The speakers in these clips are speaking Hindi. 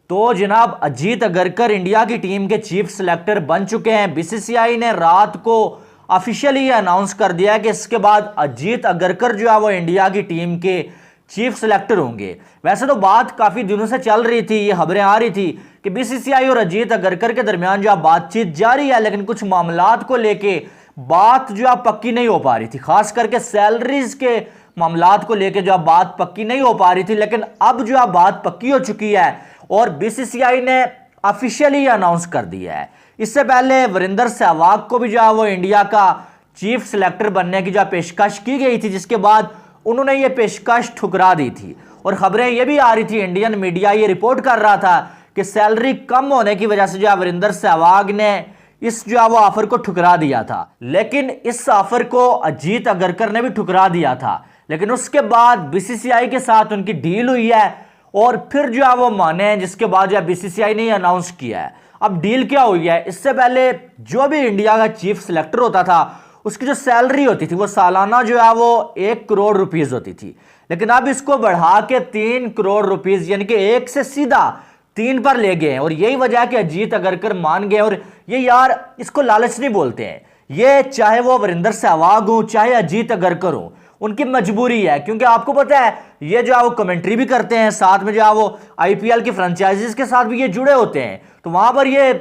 तो जनाब अजीत अगरकर इंडिया की टीम के चीफ सिलेक्टर बन चुके हैं। बीसीसीआई ने रात को ऑफिशियली अनाउंस कर दिया है कि इसके बाद अजीत अगरकर जो है वो इंडिया की टीम के चीफ सिलेक्टर होंगे। वैसे तो बात काफी दिनों से चल रही थी, ये खबरें आ रही थी कि बीसीसीआई और अजीत अगरकर के दरमियान जो बातचीत जारी है, लेकिन कुछ मामलात को लेके बात जो पक्की नहीं हो पा रही थी, खास करके सैलरीज के मामलात को लेके जो बात पक्की नहीं हो पा रही थी। लेकिन अब जो बात पक्की हो चुकी है और बीसीसीआई ने ऑफिशियली अनाउंस कर दिया है। इससे पहले वीरेंद्र सहवाग को भी जो है वो इंडिया का चीफ सिलेक्टर बनने की जो पेशकश की गई थी, जिसके बाद उन्होंने ये पेशकश ठुकरा दी थी। और खबरें ये भी आ रही थी, इंडियन मीडिया ये रिपोर्ट कर रहा था कि सैलरी कम होने की वजह से जो वीरेंद्र सहवाग ने इस जो है वो ऑफर को ठुकरा दिया था। लेकिन इस ऑफर को अजीत अगरकर ने भी ठुकरा दिया था, लेकिन उसके बाद बीसीसीआई के साथ उनकी डील हुई है और फिर जो है वो माने हैं, जिसके बाद जो बीसीसीआई ने अनाउंस किया है। अब डील क्या हुई है, इससे पहले जो भी इंडिया का चीफ सिलेक्टर होता था उसकी जो सैलरी होती थी वो सालाना जो है वो 1 करोड़ रुपीस होती थी। लेकिन अब इसको बढ़ा के 3 करोड़ रुपीस यानी कि 1 से सीधा 3 पर ले गए हैं। और यही वजह है कि अजीत अगरकर मान गए। और ये यार इसको लालच नहीं बोलते हैं, ये चाहे वो वीरेंद्र सहवाग हो चाहे अजीत अगरकर हो, उनकी मजबूरी है। क्योंकि आपको पता है ये जो है वो कमेंट्री भी करते हैं, साथ में जो है वो आईपीएल की फ्रेंचाइजीज के साथ भी ये जुड़े होते हैं, तो वहां पर ये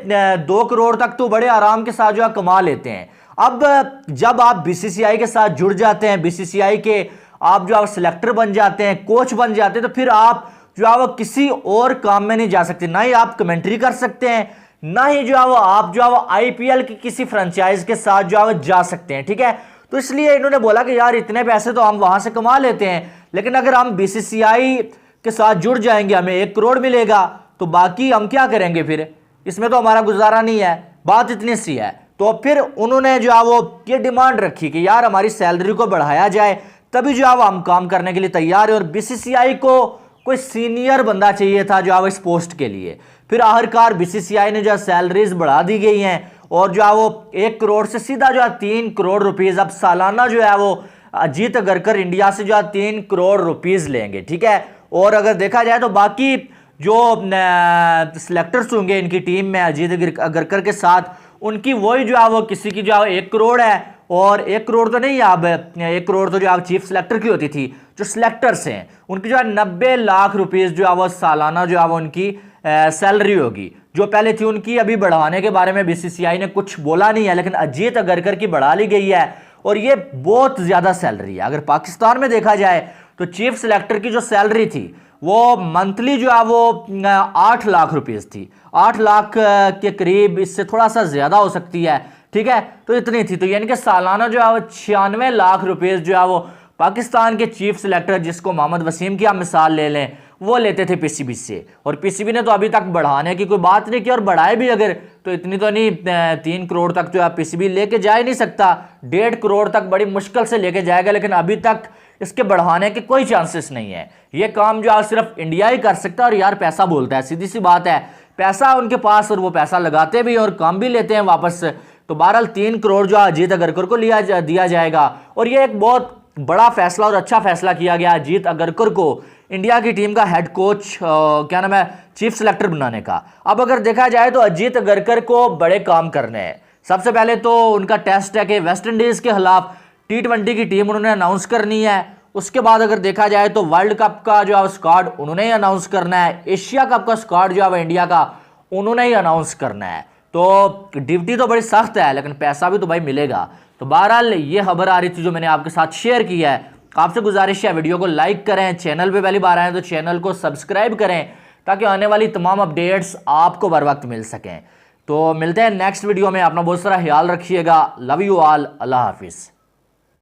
2 करोड़ तक तो बड़े आराम के साथ जो है कमा लेते हैं। अब जब आप बीसीसीआई के साथ जुड़ जाते हैं, बीसीसीआई के आप जो है सिलेक्टर बन जाते हैं, कोच बन जाते हैं, तो फिर आप जो है वो किसी और काम में नहीं जा सकते। ना ही आप कमेंट्री कर सकते हैं, ना ही जो है वो आप जो है वो आईपीएल की किसी फ्रेंचाइज के साथ जो है वो जा सकते हैं। ठीक है, तो इसलिए इन्होंने बोला कि यार इतने पैसे तो हम वहां से कमा लेते हैं, लेकिन अगर हम बीसीसीआई के साथ जुड़ जाएंगे हमें 1 करोड़ मिलेगा, तो बाकी हम क्या करेंगे, फिर इसमें तो हमारा गुजारा नहीं है। बात इतनी सी है। तो फिर उन्होंने जो है वो ये डिमांड रखी कि यार हमारी सैलरी को बढ़ाया जाए, तभी जो है वो हम काम करने के लिए तैयार है। और बीसीसीआई को कोई सीनियर बंदा चाहिए था जो है वो इस पोस्ट के लिए। फिर आखिरकार बीसीसीआई ने जो है सैलरीज बढ़ा दी गई हैं और जो है वो 1 करोड़ से सीधा जो है 3 करोड़ रुपीस अब सालाना जो है वो अजीत अगरकर इंडिया से जो है 3 करोड़ रुपीस लेंगे। ठीक है, और अगर देखा जाए तो बाकी जो सिलेक्टर्स होंगे इनकी टीम में अजीत अगरकर के साथ, उनकी वही जो है वो किसी की जो है 1 करोड़ है, और 1 करोड़ तो नहीं, अब 1 करोड़ तो जो है चीफ सिलेक्टर की होती थी। जो सिलेक्टर्स हैं उनकी जो है 90 लाख रुपीस जो है वो सालाना जो है वो उनकी सैलरी होगी। जो पहले थी उनकी अभी बढ़ाने के बारे में बीसीसीआई ने कुछ बोला नहीं है, लेकिन अजीत अगरकर की बढ़ा ली गई है और ये बहुत ज्यादा सैलरी है। अगर पाकिस्तान में देखा जाए तो चीफ सिलेक्टर की जो सैलरी थी वो मंथली जो है वो 8 लाख रुपीस थी, 8 लाख के करीब, इससे थोड़ा सा ज्यादा हो सकती है। ठीक है, तो इतनी थी। तो यानी कि सालाना जो है वो 96 लाख रुपीस जो है वो पाकिस्तान के चीफ सिलेक्टर, जिसको मोहम्मद वसीम की आप मिसाल ले लें, वो लेते थे पीसीबी से। और पीसीबी ने तो अभी तक बढ़ाने की कोई बात नहीं की, और बढ़ाए भी अगर तो इतनी तो नहीं, 3 करोड़ तक जो है पीसीबी लेके जा ही नहीं सकता, 1.5 करोड़ तक बड़ी मुश्किल से लेके जाएगा। लेकिन अभी तक इसके बढ़ाने के कोई चांसेस नहीं है। ये काम जो है सिर्फ इंडिया ही कर सकता है। और यार पैसा बोलता है, सीधी सी बात है, पैसा उनके पास, और वो पैसा लगाते भी और काम भी लेते हैं वापस। तो बहरहाल 3 करोड़ जो अजीत अगरकर को दिया जाएगा। और ये एक बहुत बड़ा फैसला और अच्छा फैसला किया गया अजीत अगरकर को इंडिया की टीम का हेड कोच, क्या नाम है, चीफ सिलेक्टर बनाने का। अब अगर देखा जाए तो अजीत अगरकर को बड़े काम करने हैं। सबसे पहले तो उनका टेस्ट है कि वेस्ट इंडीज के खिलाफ T20 की टीम उन्होंने अनाउंस करनी है। उसके बाद अगर देखा जाए तो वर्ल्ड कप का जो है स्क्वाड उन्होंने ही अनाउंस करना है। एशिया कप का स्क्वाड जो है इंडिया का उन्होंने ही अनाउंस करना है। तो ड्यूटी तो बड़ी सख्त है, लेकिन पैसा भी तो भाई मिलेगा। तो बहरहाल ये खबर आ रही थी जो मैंने आपके साथ शेयर की है। आपसे गुजारिश है वीडियो को लाइक करें, चैनल पे पहली बार आए तो चैनल को सब्सक्राइब करें, ताकि आने वाली तमाम अपडेट्स आपको बर वक्त मिल सकें। तो मिलते हैं नेक्स्ट वीडियो में। अपना बहुत सारा ख्याल रखिएगा। Love you all. अल्लाह हाफिज़।